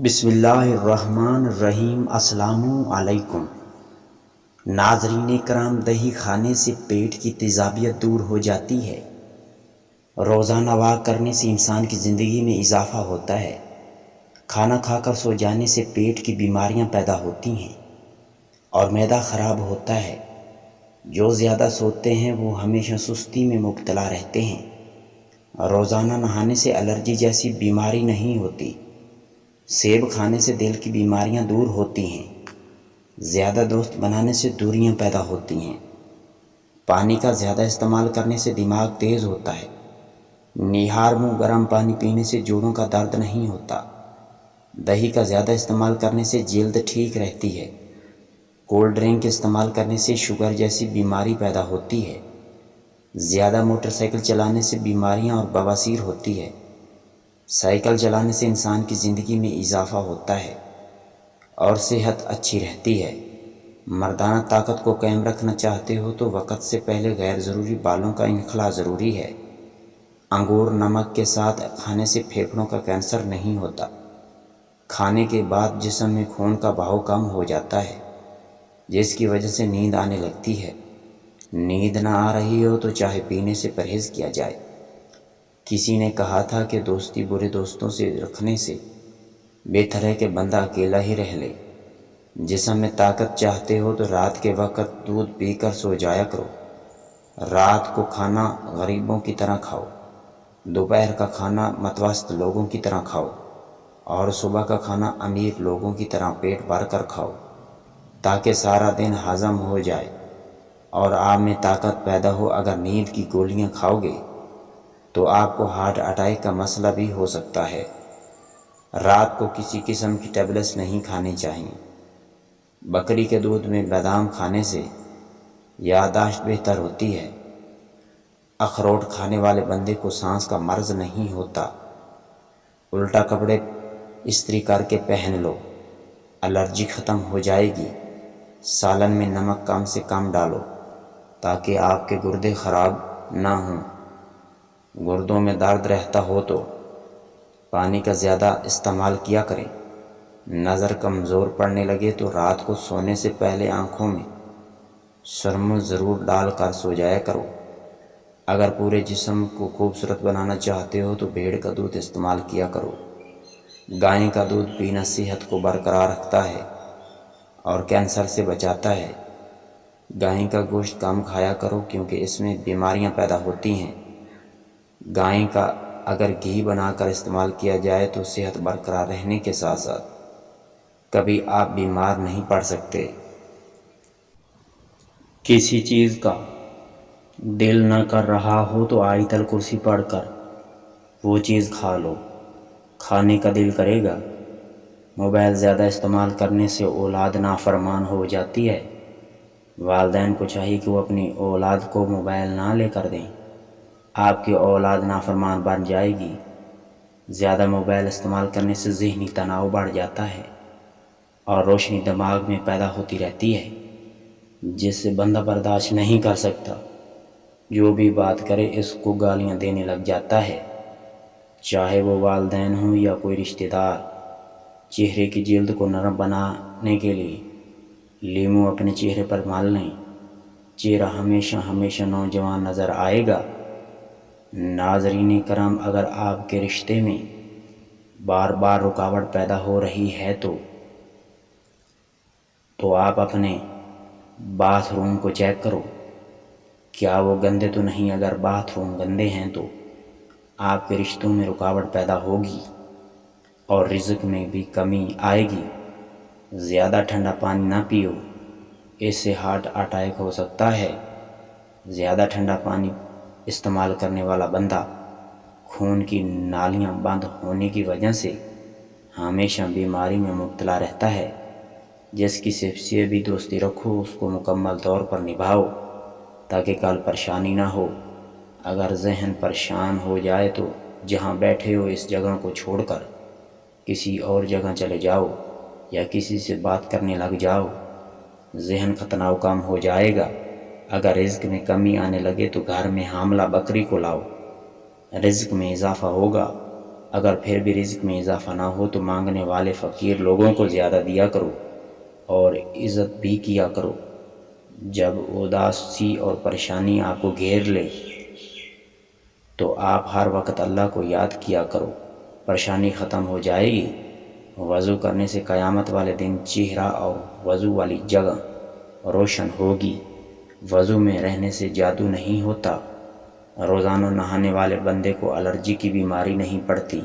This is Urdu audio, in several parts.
بسم اللہ الرحمن الرحیم۔ السلام علیکم ناظرین کرام، دہی کھانے سے پیٹ کی تیزابیت دور ہو جاتی ہے۔ روزانہ واک کرنے سے انسان کی زندگی میں اضافہ ہوتا ہے۔ کھانا کھا کر سو جانے سے پیٹ کی بیماریاں پیدا ہوتی ہیں اور معدہ خراب ہوتا ہے۔ جو زیادہ سوتے ہیں وہ ہمیشہ سستی میں مبتلا رہتے ہیں۔ روزانہ نہانے سے الرجی جیسی بیماری نہیں ہوتی۔ سیب کھانے سے دل کی بیماریاں دور ہوتی ہیں۔ زیادہ دوست بنانے سے دوریاں پیدا ہوتی ہیں۔ پانی کا زیادہ استعمال کرنے سے دماغ تیز ہوتا ہے۔ نہار منہ گرم پانی پینے سے جوڑوں کا درد نہیں ہوتا۔ دہی کا زیادہ استعمال کرنے سے جلد ٹھیک رہتی ہے۔ کولڈ ڈرنک استعمال کرنے سے شوگر جیسی بیماری پیدا ہوتی ہے۔ زیادہ موٹر سائیکل چلانے سے بیماریاں اور بواسیر ہوتی ہے۔ سائیکل چلانے سے انسان کی زندگی میں اضافہ ہوتا ہے اور صحت اچھی رہتی ہے۔ مردانہ طاقت کو قائم رکھنا چاہتے ہو تو وقت سے پہلے غیر ضروری بالوں کا انخلاء ضروری ہے۔ انگور نمک کے ساتھ کھانے سے پھیپھڑوں کا کینسر نہیں ہوتا۔ کھانے کے بعد جسم میں خون کا بہاؤ کم ہو جاتا ہے، جس کی وجہ سے نیند آنے لگتی ہے۔ نیند نہ آ رہی ہو تو چائے پینے سے پرہیز کیا جائے۔ کسی نے کہا تھا کہ دوستی برے دوستوں سے رکھنے سے بہتر ہے کہ بندہ اکیلا ہی رہ لے۔ جسم میں طاقت چاہتے ہو تو رات کے وقت دودھ پی کر سو جایا کرو۔ رات کو کھانا غریبوں کی طرح کھاؤ، دوپہر کا کھانا متوسط لوگوں کی طرح کھاؤ اور صبح کا کھانا امیر لوگوں کی طرح پیٹ بھر کر کھاؤ، تاکہ سارا دن ہضم ہو جائے اور آپ میں طاقت پیدا ہو۔ اگر نیند کی گولیاں کھاؤ گے تو آپ کو ہارٹ اٹیک کا مسئلہ بھی ہو سکتا ہے۔ رات کو کسی قسم کی ٹیبلٹس نہیں کھانی چاہیے۔ بکری کے دودھ میں بادام کھانے سے یادداشت بہتر ہوتی ہے۔ اخروٹ کھانے والے بندے کو سانس کا مرض نہیں ہوتا۔ الٹا کپڑے استری کر کے پہن لو، الرجی ختم ہو جائے گی۔ سالن میں نمک کم سے کم ڈالو تاکہ آپ کے گردے خراب نہ ہوں۔ گردوں میں درد رہتا ہو تو پانی کا زیادہ استعمال کیا کریں۔ نظر کمزور پڑنے لگے تو رات کو سونے سے پہلے آنکھوں میں سرما ضرور ڈال کر سو جایا کرو۔ اگر پورے جسم کو خوبصورت بنانا چاہتے ہو تو بھیڑ کا دودھ استعمال کیا کرو۔ گائے کا دودھ پینا صحت کو برقرار رکھتا ہے اور کینسر سے بچاتا ہے۔ گائے کا گوشت کم کھایا کرو کیونکہ اس میں بیماریاں پیدا ہوتی ہیں۔ گائے کا اگر گھی بنا کر استعمال کیا جائے تو صحت برقرار رہنے کے ساتھ ساتھ کبھی آپ بیمار نہیں پڑ سکتے۔ کسی چیز کا دل نہ کر رہا ہو تو آیت الکرسی پڑھ کر وہ چیز کھا لو۔ کھانے کا دل کرے گا۔ موبائل زیادہ استعمال کرنے سے اولاد نافرمان ہو جاتی ہے۔ والدین کو چاہیے کہ وہ اپنی اولاد کو موبائل نہ لے کر دیں۔ آپ کی اولاد نافرمان بن جائے گی۔ زیادہ موبائل استعمال کرنے سے ذہنی تناؤ بڑھ جاتا ہے اور روشنی دماغ میں پیدا ہوتی رہتی ہے، جس سے بندہ برداشت نہیں کر سکتا۔ جو بھی بات کرے اس کو گالیاں دینے لگ جاتا ہے، چاہے وہ والدین ہوں یا کوئی رشتہ دار۔ چہرے کی جلد کو نرم بنانے کے لیے لیموں اپنے چہرے پر مال لیں۔ چہرہ ہمیشہ نوجوان نظر آئے گا۔ ناظرین کرام، اگر آپ کے رشتے میں بار بار رکاوٹ پیدا ہو رہی ہے تو آپ اپنے باتھ روم کو چیک کرو، کیا وہ گندے تو نہیں۔ اگر باتھ روم گندے ہیں تو آپ کے رشتوں میں رکاوٹ پیدا ہوگی اور رزق میں بھی کمی آئے گی۔ زیادہ ٹھنڈا پانی نہ پیو، اس سے ہارٹ اٹیک ہو سکتا ہے۔ زیادہ ٹھنڈا پانی استعمال کرنے والا بندہ خون کی نالیاں بند ہونے کی وجہ سے ہمیشہ بیماری میں مبتلا رہتا ہے۔ جس کسی سے بھی دوستی رکھو اس کو مکمل طور پر نبھاؤ تاکہ کل پریشانی نہ ہو۔ اگر ذہن پریشان ہو جائے تو جہاں بیٹھے ہو اس جگہ کو چھوڑ کر کسی اور جگہ چلے جاؤ یا کسی سے بات کرنے لگ جاؤ، ذہن کا تناؤ کم ہو جائے گا۔ اگر رزق میں کمی آنے لگے تو گھر میں حاملہ بکری کو لاؤ، رزق میں اضافہ ہوگا۔ اگر پھر بھی رزق میں اضافہ نہ ہو تو مانگنے والے فقیر لوگوں کو زیادہ دیا کرو اور عزت بھی کیا کرو۔ جب اداسی اور پریشانی آپ کو گھیر لے تو آپ ہر وقت اللہ کو یاد کیا کرو، پریشانی ختم ہو جائے گی۔ وضو کرنے سے قیامت والے دن چہرہ اور وضو والی جگہ روشن ہوگی۔ وضو میں رہنے سے جادو نہیں ہوتا۔ روزانہ نہانے والے بندے کو الرجی کی بیماری نہیں پڑتی۔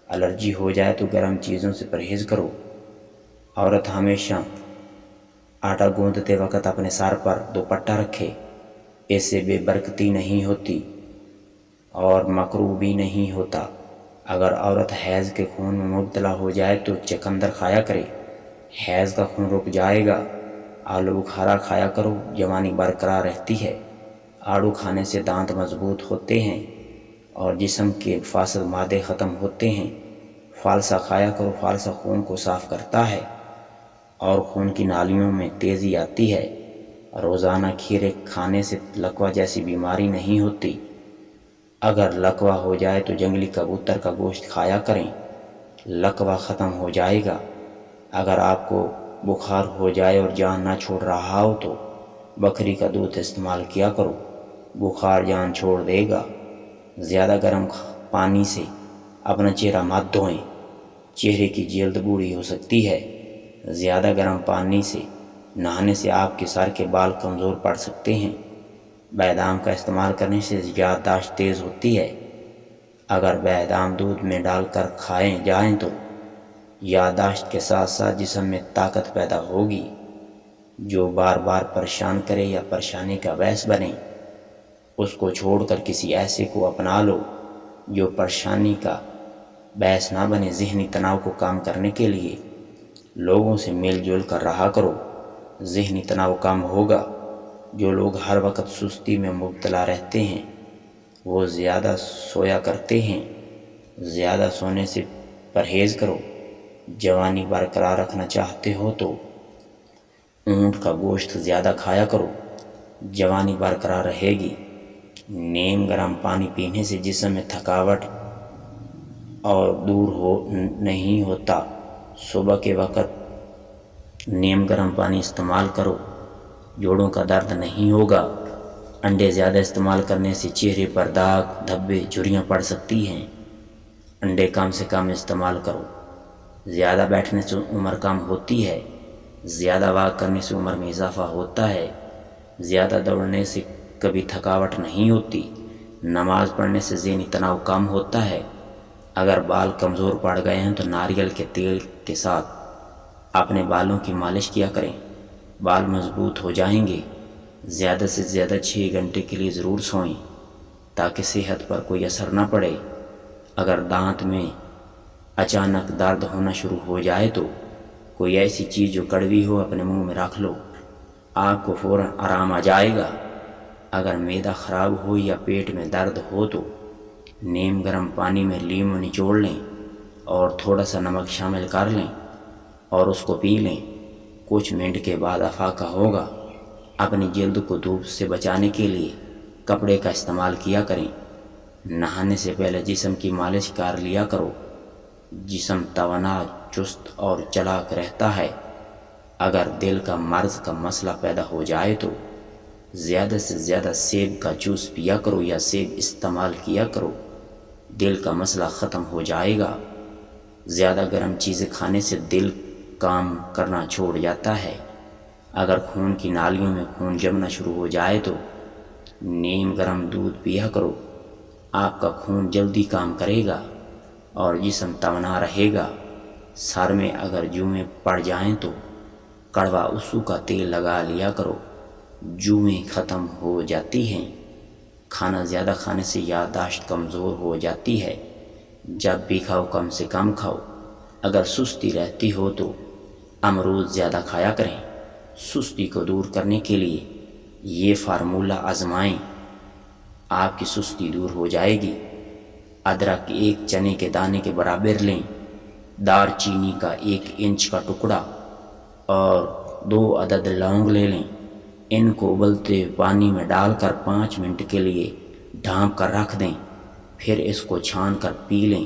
الرجی ہو جائے تو گرم چیزوں سے پرہیز کرو۔ عورت ہمیشہ آٹا گوندتے وقت اپنے سر پر دوپٹہ رکھے، اس سے بے برکتی نہیں ہوتی اور مکروہ بھی نہیں ہوتا۔ اگر عورت حیض کے خون میں مبتلا ہو جائے تو چقندر کھایا کرے، حیض کا خون رک جائے گا۔ آلو بخارا کھایا کرو، جوانی برقرار رہتی ہے۔ آڑو کھانے سے دانت مضبوط ہوتے ہیں اور جسم کے فاسد مادے ختم ہوتے ہیں۔ فالسا کھایا کرو، فالسا خون کو صاف کرتا ہے اور خون کی نالیوں میں تیزی آتی ہے۔ روزانہ کھیرے کھانے سے لکوہ جیسی بیماری نہیں ہوتی۔ اگر لکوہ ہو جائے تو جنگلی کبوتر کا گوشت کھایا کریں، لکوہ ختم ہو جائے گا۔ اگر آپ کو بخار ہو جائے اور جان نہ چھوڑ رہا ہو تو بکری کا دودھ استعمال کیا کرو، بخار جان چھوڑ دے گا۔ زیادہ گرم پانی سے اپنا چہرہ مت دھوئیں، چہرے کی جلد بوڑھی ہو سکتی ہے۔ زیادہ گرم پانی سے نہانے سے آپ کے سر کے بال کمزور پڑ سکتے ہیں۔ بادام کا استعمال کرنے سے یادداشت تیز ہوتی ہے۔ اگر بادام دودھ میں ڈال کر کھائیں جائیں تو یادداشت کے ساتھ ساتھ جسم میں طاقت پیدا ہوگی۔ جو بار بار پریشان کرے یا پریشانی کا باعث بنے، اس کو چھوڑ کر کسی ایسے کو اپنا لو جو پریشانی کا باعث نہ بنے۔ ذہنی تناؤ کو کم کرنے کے لیے لوگوں سے مل جل کر رہا کرو، ذہنی تناؤ کم ہوگا۔ جو لوگ ہر وقت سستی میں مبتلا رہتے ہیں وہ زیادہ سویا کرتے ہیں، زیادہ سونے سے پرہیز کرو۔ جوانی برقرار رکھنا چاہتے ہو تو اونٹ کا گوشت زیادہ کھایا کرو، جوانی برقرار رہے گی۔ نیم گرم پانی پینے سے جسم میں تھکاوٹ اور نہیں ہوتا۔ صبح کے وقت نیم گرم پانی استعمال کرو، جوڑوں کا درد نہیں ہوگا۔ انڈے زیادہ استعمال کرنے سے چہرے پر داغ، دھبے، جھریاں پڑ سکتی ہیں۔ انڈے کم سے کم استعمال کرو۔ زیادہ بیٹھنے سے عمر کم ہوتی ہے، زیادہ واک کرنے سے عمر میں اضافہ ہوتا ہے۔ زیادہ دوڑنے سے کبھی تھکاوٹ نہیں ہوتی۔ نماز پڑھنے سے ذہنی تناؤ کم ہوتا ہے۔ اگر بال کمزور پڑ گئے ہیں تو ناریل کے تیل کے ساتھ اپنے بالوں کی مالش کیا کریں، بال مضبوط ہو جائیں گے۔ زیادہ سے زیادہ 6 گھنٹے کے لیے ضرور سوئیں تاکہ صحت پر کوئی اثر نہ پڑے۔ اگر دانت میں اچانک درد ہونا شروع ہو جائے تو کوئی ایسی چیز جو کڑوی ہو اپنے منہ میں رکھ لو، آپ کو فوراً آرام آ جائے گا۔ اگر معدہ خراب ہو یا پیٹ میں درد ہو تو نیم گرم پانی میں لیموں نچوڑ لیں اور تھوڑا سا نمک شامل کر لیں اور اس کو پی لیں۔ کچھ منٹ کے بعد افاقہ ہوگا۔ اپنی جلد کو دھوپ سے بچانے کے لیے کپڑے کا استعمال کیا کریں۔ نہانے سے پہلے جسم کی مالش کر لیا کرو، جسم توانا، چست اور چالاک رہتا ہے۔ اگر دل کا مرض کا مسئلہ پیدا ہو جائے تو زیادہ سے زیادہ سیب کا جوس پیا کرو یا سیب استعمال کیا کرو، دل کا مسئلہ ختم ہو جائے گا۔ زیادہ گرم چیزیں کھانے سے دل کام کرنا چھوڑ جاتا ہے۔ اگر خون کی نالیوں میں خون جمنا شروع ہو جائے تو نیم گرم دودھ پیا کرو، آپ کا خون جلدی کام کرے گا اور جسم توانا رہے گا۔ سر میں اگر جوئیں پڑ جائیں تو کڑوا اسو کا تیل لگا لیا کرو، جوئیں ختم ہو جاتی ہیں۔ کھانا زیادہ کھانے سے یادداشت کمزور ہو جاتی ہے، جب بھی کھاؤ کم سے کم کھاؤ۔ اگر سستی رہتی ہو تو امرود زیادہ کھایا کریں۔ سستی کو دور کرنے کے لیے یہ فارمولہ آزمائیں، آپ کی سستی دور ہو جائے گی۔ ادرک 1 چنے کے دانے کے برابر لیں، دار چینی کا 1 انچ کا ٹکڑا اور 2 عدد لونگ لے لیں۔ ان کو ابلتے پانی میں ڈال کر 5 منٹ کے لیے ڈھانپ کر رکھ دیں، پھر اس کو چھان کر پی لیں۔